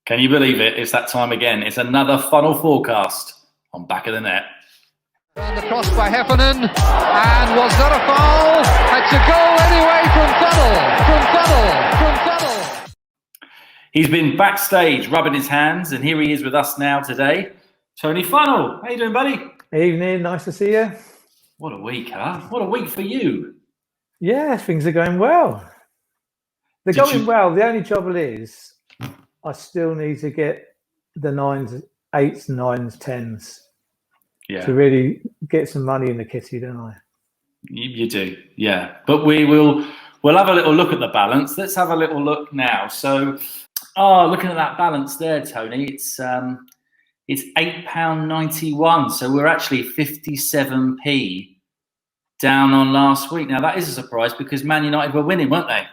Can you believe it? It's that time again. It's another Funnell Forecast on Back of the Net. And the cross by Heffernan, and was that a foul? It's a goal anyway from Funnell. He's been backstage rubbing his hands, and here he is with us now today. Tony Funnell, how you doing, buddy? Evening, nice to see you. What a week, huh? What a week for you. Yeah, things are going well. They're going well. The only trouble is I still need to get the 9s, 8s, 9s, 10s to really get some money in the kitty, don't I? You do, yeah. But we'll have a little look at the balance. Let's have a little look now. So, looking at that balance there, Tony, it's £8.91. So we're actually 57p down on last week. Now that is a surprise because Man United were winning, weren't they?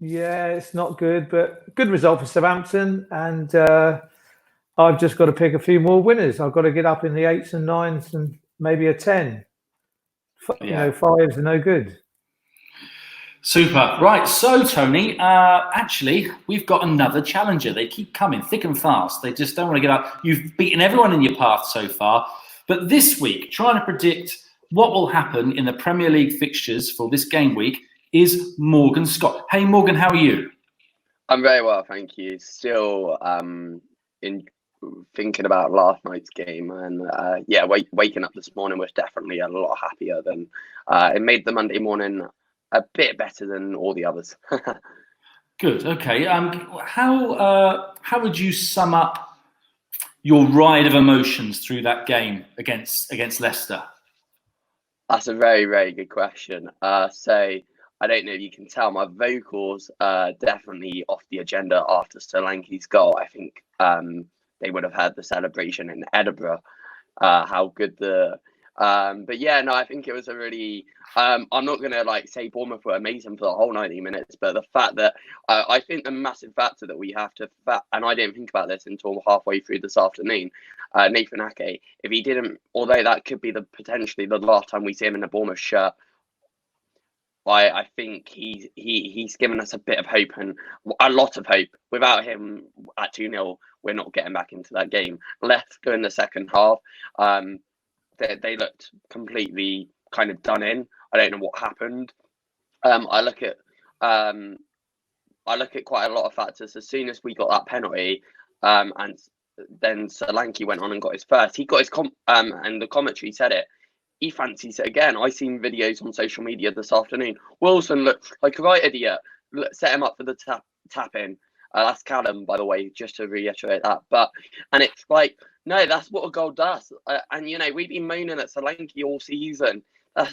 Yeah, it's not good, but good result for Southampton. And I've just got to pick a few more winners. I've got to get up in the 8s and 9s and maybe a 10. You know, 5s are no good. Super. Right. So, Tony, actually, we've got another challenger. They keep coming thick and fast. They just don't want to get up. You've beaten everyone in your path so far. But this week, trying to predict what will happen in the Premier League fixtures for this game week is Morgan Scott. Hey, Morgan, how are you? I'm very well, thank you. Still thinking about last night's game, and waking up this morning was definitely a lot happier than it made the Monday morning a bit better than all the others. Good. Okay. How would you sum up your ride of emotions through that game against Leicester? That's a very, very good question. So I don't know if you can tell, my vocals definitely off the agenda after Solanke's goal. I think they would have had the celebration in Edinburgh. How good but yeah, no, I think it was a really. I'm not gonna say Bournemouth were amazing for the whole 90 minutes, but the fact that I think the massive factor that we have to, and I didn't think about this until halfway through this afternoon. Nathan Ake, if he didn't, although that could be potentially the last time we see him in a Bournemouth shirt, I think he's given us a bit of hope and a lot of hope. Without him at 2-0, we're not getting back into that game. Leicester in the second half, they looked completely kind of done in. I don't know what happened. I look at quite a lot of factors. As soon as we got that penalty, and then Solanke went on and got his first. He got his and the commentary said it. He fancies it again. I seen videos on social media this afternoon. Wilson looked like a right idiot. Set him up for the tap in. That's Callum, by the way, just to reiterate that. And it's like, no, that's what a goal does. And we've been moaning at Solanke all season. I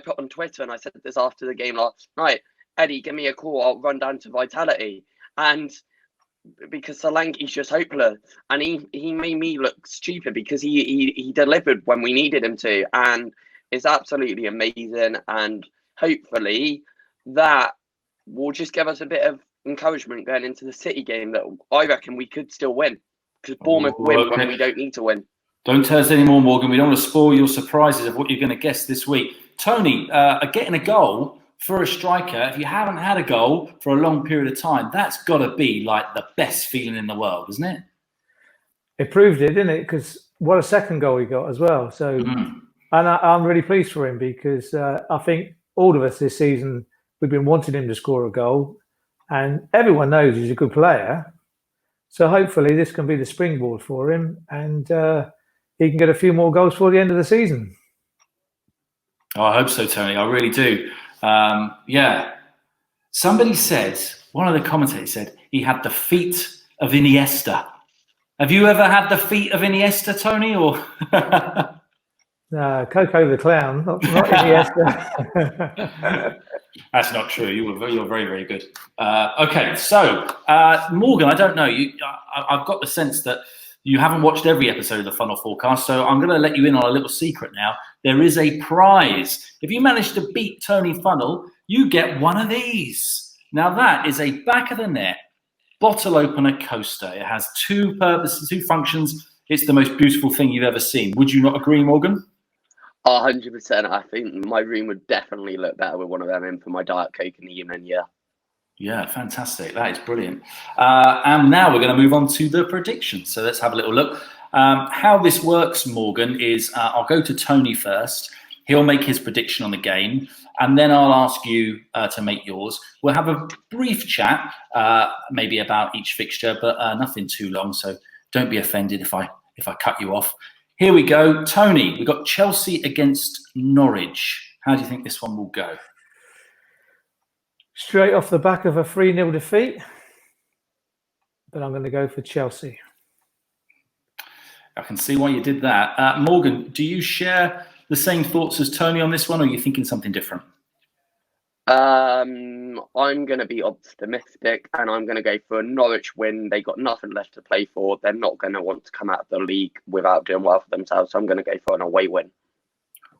put on Twitter and I said this after the game last night. Eddie, give me a call. I'll run down to Vitality. And because Solanke's just hopeless, and he made me look stupid because he delivered when we needed him to, and it's absolutely amazing. And hopefully that will just give us a bit of encouragement going into the City game that I reckon we could still win, because Bournemouth win when we don't need to win. Don't tell us any more, Morgan. We don't want to spoil your surprises of what you're going to guess this week. Tony, getting a goal for a striker, if you haven't had a goal for a long period of time, that's got to be like the best feeling in the world, isn't it? It proved it, didn't it? Because what a second goal he got as well. So, and I'm really pleased for him because I think all of us this season, we've been wanting him to score a goal, and everyone knows he's a good player. So hopefully this can be the springboard for him, and he can get a few more goals before the end of the season. Oh, I hope so, Tony. I really do. Somebody said, one of the commentators said, he had the feet of Iniesta. Have you ever had the feet of Iniesta, Tony? Or Coco the Clown, not Iniesta. That's not true. You're very, very good. Okay, so Morgan, I don't know. I've got the sense that you haven't watched every episode of the Funnell Forecast, so I'm going to let you in on a little secret now. There is a prize. If you manage to beat Tony Funnell, you get one of these. Now that is a back of the net bottle opener coaster. It has two functions. It's the most beautiful thing you've ever seen. Would you not agree, Morgan? 100%. I think my room would definitely look better with one of them in for my Diet Coke in the evening, yeah. Yeah, fantastic. That is brilliant. And now we're going to move on to the predictions. So let's have a little look. How this works, Morgan, is I'll go to Tony first. He'll make his prediction on the game, and then I'll ask you to make yours. We'll have a brief chat, maybe about each fixture, but nothing too long. So don't be offended if I cut you off. Here we go. Tony, we've got Chelsea against Norwich. How do you think this one will go? Straight off the back of a 3-0 defeat, but I'm going to go for Chelsea. I can see why you did that. Morgan, do you share the same thoughts as Tony on this one, or are you thinking something different? I'm going to be optimistic, and I'm going to go for a Norwich win. They got nothing left to play for. They're not going to want to come out of the league without doing well for themselves. So I'm going to go for an away win.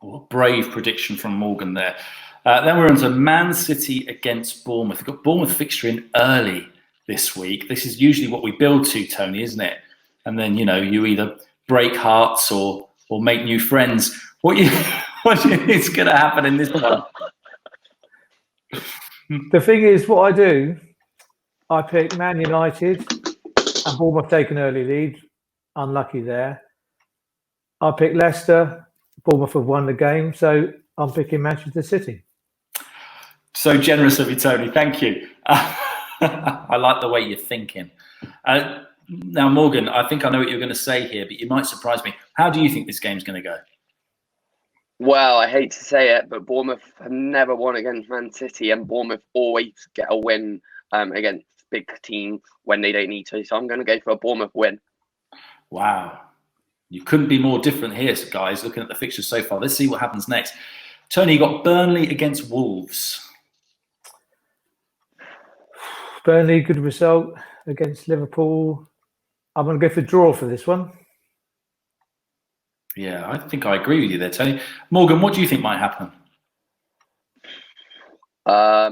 Oh, a brave prediction from Morgan there. Then we're on to Man City against Bournemouth. We've got Bournemouth fixturing early this week. This is usually what we build to, Tony, isn't it? And then, you either break hearts or make new friends. What do you think is going to happen in this one? The thing is, what I do, I pick Man United and Bournemouth take an early lead. Unlucky there. I pick Leicester. Bournemouth have won the game, so I'm picking Manchester City. So generous of you, Tony. Thank you. I like the way you're thinking. Now, Morgan, I think I know what you're going to say here, but you might surprise me. How do you think this game's going to go? Well, I hate to say it, but Bournemouth have never won against Man City, and Bournemouth always get a win against big teams when they don't need to. So I'm going to go for a Bournemouth win. Wow. You couldn't be more different here, guys, looking at the fixtures so far. Let's see what happens next. Tony, you got Burnley against Wolves. Burnley, good result against Liverpool. I'm going to go for draw for this one. Yeah, I think I agree with you there, Tony. Morgan, what do you think might happen? I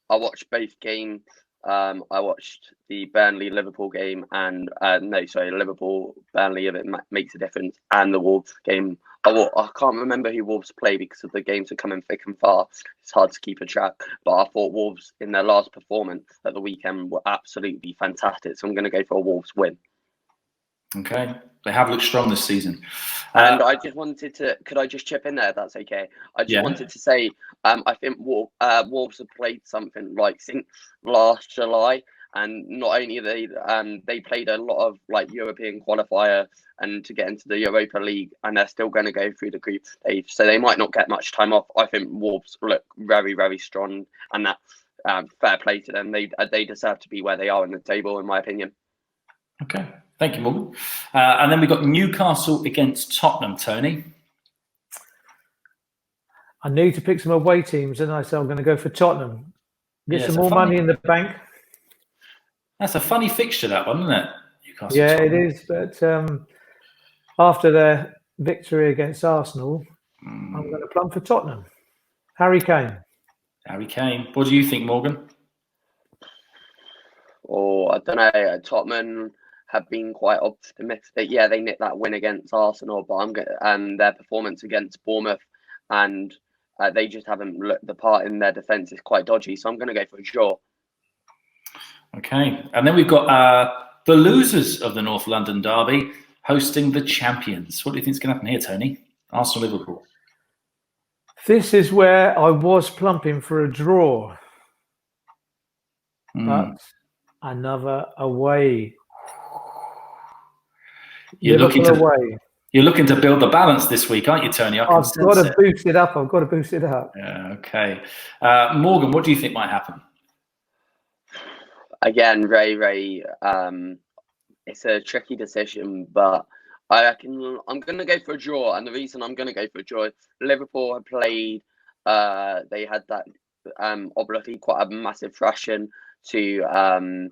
watched both games. I watched the Burnley-Liverpool game and Liverpool-Burnley, if it makes a difference, and the Wolves game. I can't remember who Wolves play because of the games are coming thick and fast. It's hard to keep a track. But I thought Wolves, in their last performance at the weekend, were absolutely fantastic. So I'm going to go for a Wolves win. Okay. They have looked strong this season. And I just wanted to, could I just chip in there if that's okay? I just wanted to say, I think Wolves have played something like since last July. And not only they played a lot of like European qualifier and to get into the Europa League, and they're still going to go through the group stage. So they might not get much time off. I think Wolves look very, very strong, and that fair play to them. They deserve to be where they are in the table, in my opinion. Okay. Thank you, Morgan. And then we've got Newcastle against Tottenham, Tony. I need to pick some away teams, and so I'm going to go for Tottenham. Get some more money in the bank. That's a funny fixture, that one, isn't it? Newcastle, yeah, Tottenham. It is. But after their victory against Arsenal, I'm going to plumb for Tottenham. Harry Kane. Harry Kane. What do you think, Morgan? Oh, I don't know. Tottenham have been quite optimistic. Yeah, they nicked that win against Arsenal, but their performance against Bournemouth, and they just haven't looked the part in their defence is quite dodgy. So I'm going to go for a draw. Okay, and then we've got the losers of the North London derby hosting the champions. What do you think is going to happen here, Tony? Arsenal, Liverpool. This is where I was plumping for a draw, but another away. You're looking to build the balance this week, aren't you, Tony? I've got to boost it up. Yeah, okay. Morgan, what do you think might happen? Again, Ray, it's a tricky decision, but I reckon I'm going to go for a draw. And the reason I'm going to go for a draw is Liverpool have played, they had that obviously quite a massive thrashing to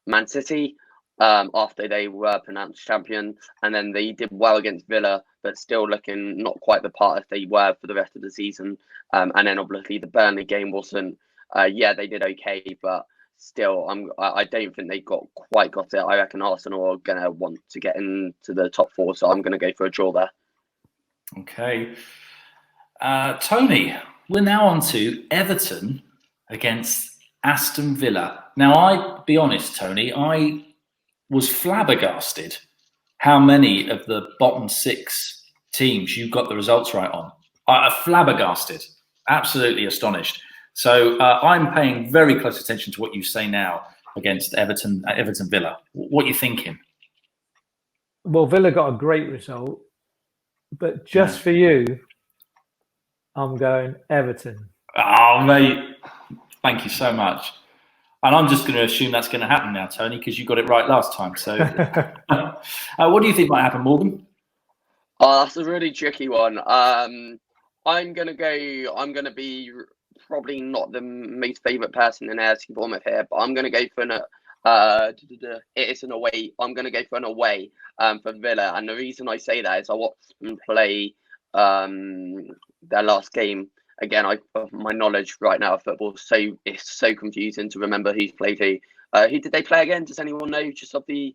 Man City after they were pronounced champions. And then they did well against Villa, but still looking not quite the part as they were for the rest of the season. And then obviously the Burnley game wasn't, they did okay, but still, I don't think they quite got it. I reckon Arsenal are going to want to get into the top four, so I'm going to go for a draw there. Okay. Tony, we're now on to Everton against Aston Villa. Now, I'll be honest, Tony, I was flabbergasted how many of the bottom 6 teams you got the results right on. I'm flabbergasted, absolutely astonished. So I'm paying very close attention to what you say now against Everton Villa. What are you thinking? Well, Villa got a great result, but just for you, I'm going Everton. Oh, mate, thank you so much. And I'm just going to assume that's going to happen now, Tony, because you got it right last time. So what do you think might happen, Morgan? Oh, that's a really tricky one. I'm going to be probably not the most favourite person in AFC Bournemouth here, but I'm going to go for it's an away. I'm going to go for an away for Villa. And the reason I say that is I watched them play their last game. Again, my knowledge right now of football is so confusing to remember who's played who. Who did they play again? Does anyone know? Just of the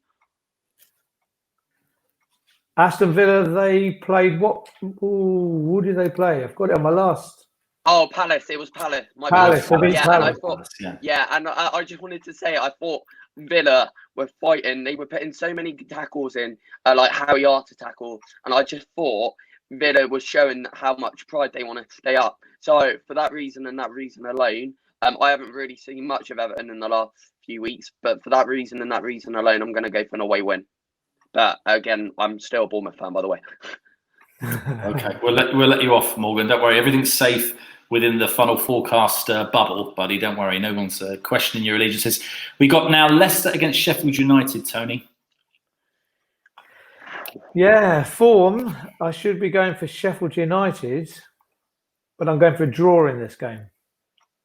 Aston Villa, they played what? Ooh, who did they play? I've got it on my last. Oh, Palace. It was Palace. Palace. And I just wanted to say, I thought Villa were fighting. They were putting so many tackles in, like Harry Arter tackle, and I just thought Villa was showing how much pride they want to stay up. So for that reason and that reason alone, I haven't really seen much of Everton in the last few weeks, but for that reason and that reason alone, I'm going to go for an away win. But again, I'm still a Bournemouth fan, by the way. Okay, we'll let you off, Morgan. Don't worry, everything's safe within the Funnell Forecast bubble, buddy. Don't worry, no one's questioning your allegiances. We got now Leicester against Sheffield United, Tony. Yeah, form. I should be going for Sheffield United, but I'm going for a draw in this game.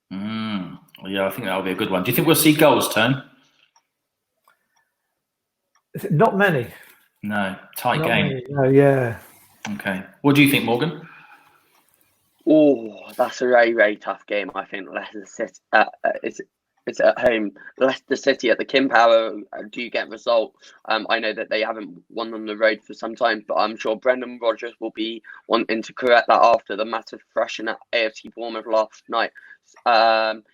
Well, yeah, I think that'll be a good one. Do you think we'll see goals, Tony? Not many. No, tight Not game. many. No, yeah. Okay. What do you think, Morgan? Oh, that's a very, very tough game. I think Leicester City. It's at home. Leicester City at the King Power do get results. I know that they haven't won on the road for some time, but I'm sure Brendan Rodgers will be wanting to correct that after the massive thrashing at AFC Bournemouth last night.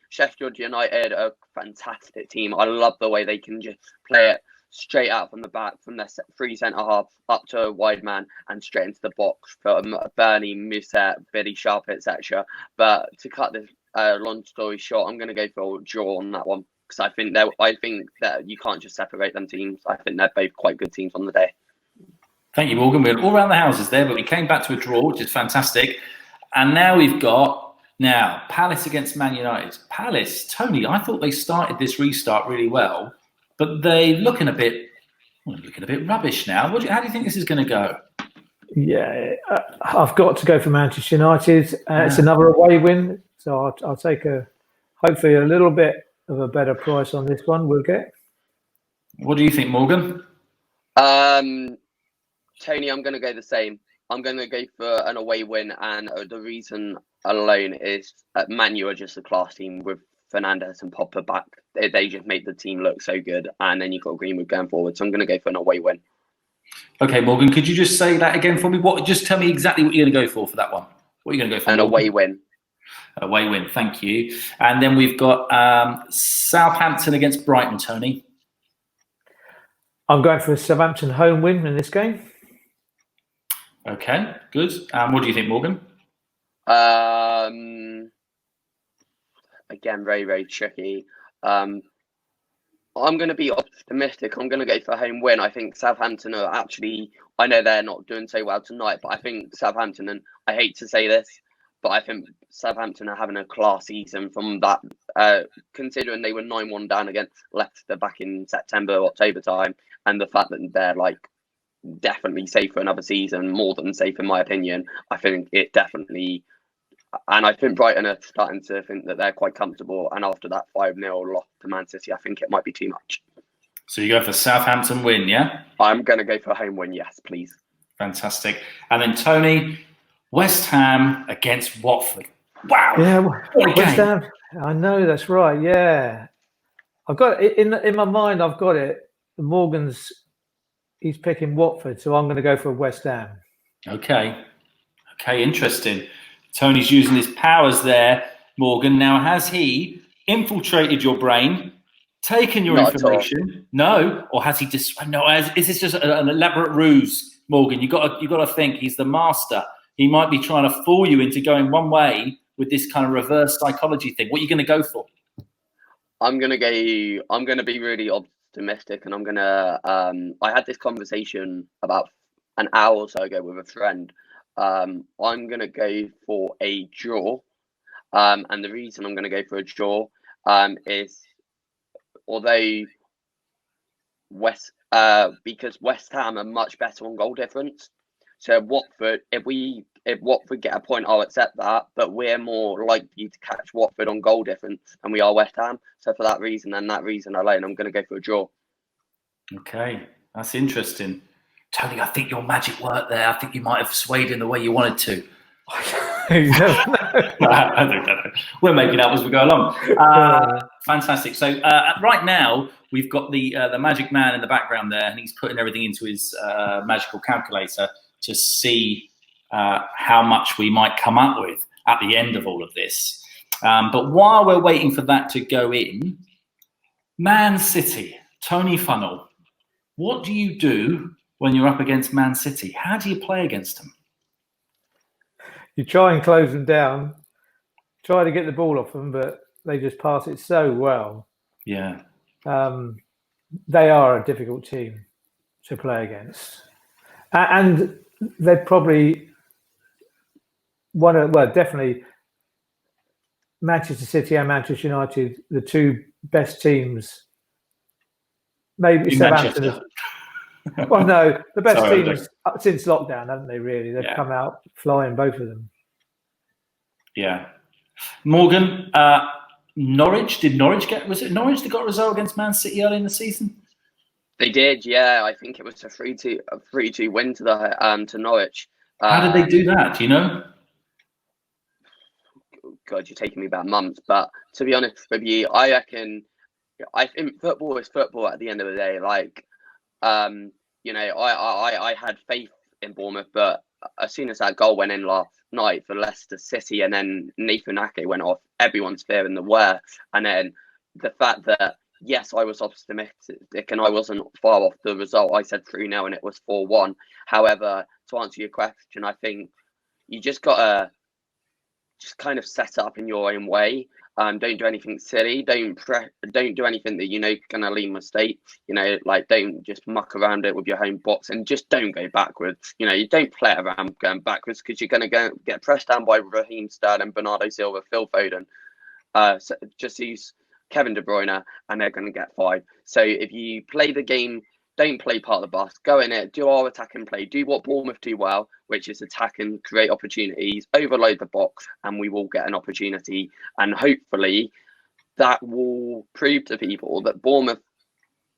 Sheffield United are a fantastic team. I love the way they can just play it straight out from the back, from their free centre half up to a wide man and straight into the box from Bernie, Musette, Billy Sharp, etc. But to cut this long story short, I'm going to go for a draw on that one because I think that you can't just separate them teams. I think they're both quite good teams on the day. Thank you, Morgan. We're all around the houses there, but we came back to a draw, which is fantastic. And now we've got Palace against Man United. Palace, Tony, I thought they started this restart really well, but they're looking a bit rubbish now. How do you think this is going to go? Yeah, I've got to go for Manchester United. It's another away win, so I'll take hopefully a little bit of a better price on this one. We'll get. What do you think, Morgan? Tony, I'm going to go the same. I'm going to go for an away win, and the reason alone is Man U are just a class team with Fernandes and Popper back. They just made the team look so good, and then you've got Greenwood going forward. So I'm going to go for an away win. Okay, Morgan, could you just say that again for me? Just tell me exactly what you're going to go for that one. What are you going to go for? An away win. Away win, thank you. And then we've got Southampton against Brighton, Tony. I'm going for a Southampton home win in this game. Okay, good. What do you think, Morgan? Again, very, very tricky. I'm going to be optimistic. I'm going to go for a home win. I think Southampton are actually, I know they're not doing so well tonight, but I think Southampton, and I hate to say this, but I think Southampton are having a class season from that, considering they were 9-1 down against Leicester back in September, October time, and the fact that they're like definitely safe for another season, more than safe in my opinion. I think it definitely, and I think Brighton are starting to think that they're quite comfortable. And after that 5-0 loss to Man City, I think it might be too much. So you go for Southampton win, yeah? I'm going to go for a home win, yes, please. Fantastic. And then Tony, West Ham against Watford. Wow. Yeah, West Ham. I know, that's right. Yeah. I've got it in my mind, I've got it. He's picking Watford, so I'm going to go for West Ham. Okay, interesting. Tony's using his powers there, Morgan. Now, has he infiltrated your brain, taken your Not at all. information? No, or has he just? No, is this just an elaborate ruse, Morgan? You got to think he's the master. He might be trying to fool you into going one way with this kind of reverse psychology thing. What are you going to go for? I'm gonna be really optimistic, and I'm gonna. I had this conversation about an hour or so ago with a friend. I'm gonna go for a draw, and the reason I'm gonna go for a draw is although because West Ham are much better on goal difference. So Watford, if Watford get a point, I'll accept that. But we're more likely to catch Watford on goal difference than we are West Ham. So for that reason and that reason alone, I'm going to go for a draw. Okay, that's interesting. Tony, I think your magic worked there. I think you might have swayed in the way you wanted to. I don't know. We're making up as we go along. Fantastic. So right now we've got the magic man in the background there, and he's putting everything into his magical calculator to see how much we might come up with at the end of all of this. But while we're waiting for that to go in, Man City, Tony Funnell, what do you do when you're up against Man City? How do you play against them? You try and close them down, try to get the ball off them, but they just pass it so well. Yeah. They are a difficult team to play against. And they're probably definitely Manchester City and Manchester United, the two best teams. Maybe Southampton. Well, no, the best teams since lockdown, haven't they, really? They've come out flying, both of them. Yeah. Morgan, Norwich, did Norwich was it Norwich that got a result against Man City early in the season? They did, yeah. I think it was a 3-2 win to Norwich. How did they do that? Do you know? God, you're taking me back months. But to be honest with you, I think football is football at the end of the day. Like, I had faith in Bournemouth, but as soon as that goal went in last night for Leicester City, and then Nathan Ake went off, everyone's fearing the where. And then the fact that, yes, I was optimistic and I wasn't far off the result. I said 3-0 and it was 4-1. However, to answer your question, I think you just got to just kind of set up in your own way. Don't do anything silly. Don't do anything that you're going to leave mistake. Don't just muck around it with your home box, and just don't go backwards. You don't play around going backwards, because you're going to get pressed down by Raheem Sterling, Bernardo Silva, Phil Foden. So just use Kevin De Bruyne, and they're going to get 5. So if you play the game, don't play part of the bus. Go in it, do our attack and play. Do what Bournemouth do well, which is attack and create opportunities, overload the box, and we will get an opportunity. And hopefully that will prove to people that Bournemouth,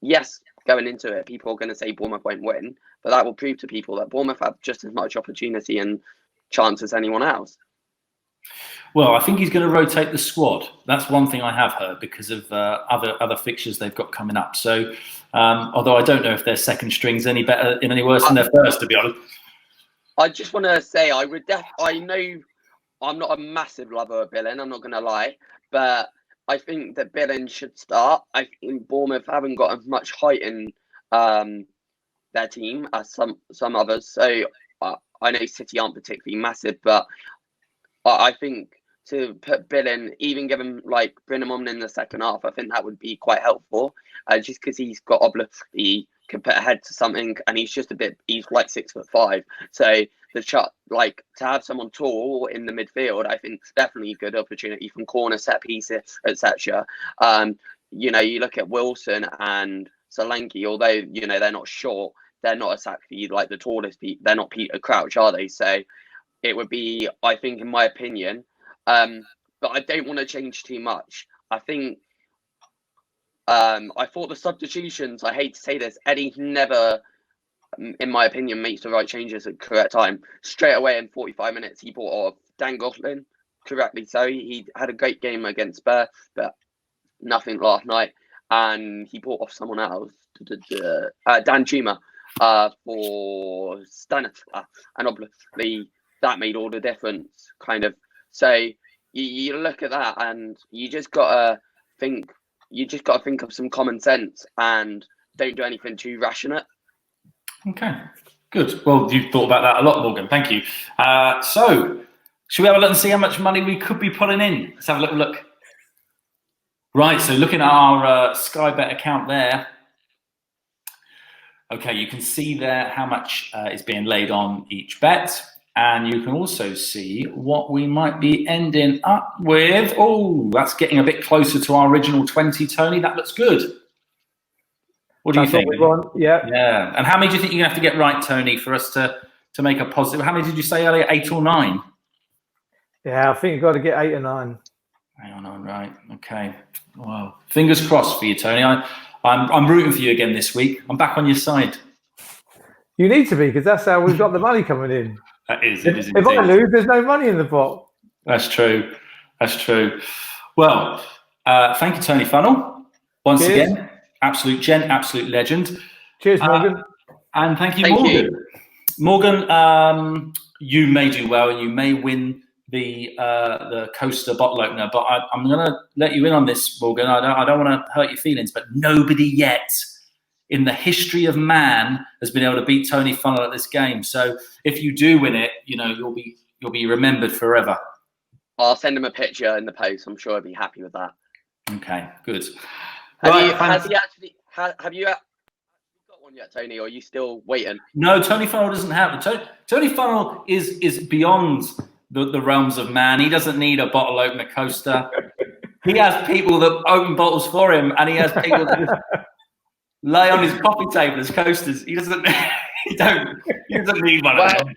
yes, going into it, people are going to say Bournemouth won't win, but that will prove to people that Bournemouth have just as much opportunity and chance as anyone else. Well, I think he's going to rotate the squad. That's one thing I have heard, because of other fixtures they've got coming up. So, although I don't know if their second string's any better, any worse than their first, to be honest. I just want to say I know I'm not a massive lover of Billing, I'm not going to lie, but I think that Billing should start. I think Bournemouth haven't got as much height in their team as some others. So I know City aren't particularly massive, but I think to put Billing, even give him bring him on in the second half, I think that would be quite helpful. Just because he's got he can put a head to something, and he's like 6'5". So the shot, to have someone tall in the midfield, I think it's definitely a good opportunity from corner, set pieces, etc. You look at Wilson and Solanke, although they're not short, they're not exactly like the tallest people. They're not Peter Crouch, are they? So it would be, I think, in my opinion, but I don't want to change too much. I think I thought the substitutions, I hate to say this, Eddie never, in my opinion, makes the right changes at the correct time. Straight away in 45 minutes, he brought off Dan Gosling, correctly so. He had a great game against Spurs, but nothing last night. And he brought off someone else, Dan Chuma, for Stanislas. And obviously, that made all the difference, kind of. So you look at that, and you just got to think you just got to think of some common sense and don't do anything too rash in it. Okay, good. Well, you've thought about that a lot, Morgan. Thank you. So, should we have a look and see how much money we could be pulling in? Let's have a little look. Right, so looking at our Sky Bet account there. Okay, you can see there how much is being laid on each bet. And you can also see what we might be ending up with. Oh, that's getting a bit closer to our original 20, Tony. That looks good. What do you think? Yeah. Yeah. And how many do you think you're going to have to get right, Tony, for us to make a positive? How many did you say earlier? 8 or 9? Yeah, I think you've got to get 8 or 9. 8 or 9, right. Okay. Wow. Fingers crossed for you, Tony. I'm rooting for you again this week. I'm back on your side. You need to be, because that's how we've got the money coming in. It is indeed. If I lose, there's no money in the pot. That's true. That's true. Well, thank you, Tony Funnell. Once again, absolute gent, absolute legend. Cheers, Morgan. And thank you, Morgan. Morgan, you may do well and you may win the Coaster bottle opener, but I'm going to let you in on this, Morgan. I don't want to hurt your feelings, but nobody yet in the history of man has been able to beat Tony Funnell at this game. So if you do win it, you'll be remembered forever. I'll send him a picture in the post. I'm sure he'll be happy with that. Okay, good. Have you got one yet, Tony, or are you still waiting? No, Tony Funnell doesn't have it. Tony Funnell is beyond the realms of man. He doesn't need a bottle opener coaster. He has people that open bottles for him, and he has people that just lay on his coffee table as coasters. He doesn't need one of them.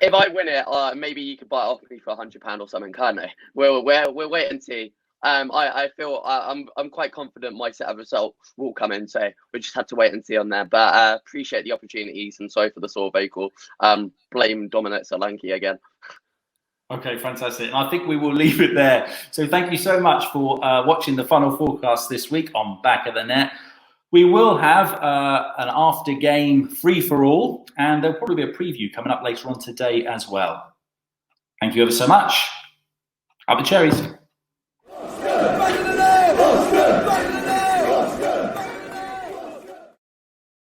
If I win it, maybe you could buy it off me for £100 or something, can't I? We'll wait and see. I feel I'm quite confident my set of results will come in, so we just have to wait and see on there. But appreciate the opportunities, and sorry for the sore vocal. Blame Dominic Solanke again. Okay, fantastic. And I think we will leave it there. So thank you so much for watching the Funnell Forecast this week on Back of the Net. We will have an after-game free-for-all, and there'll probably be a preview coming up later on today as well. Thank you ever so much. Up the Cherries.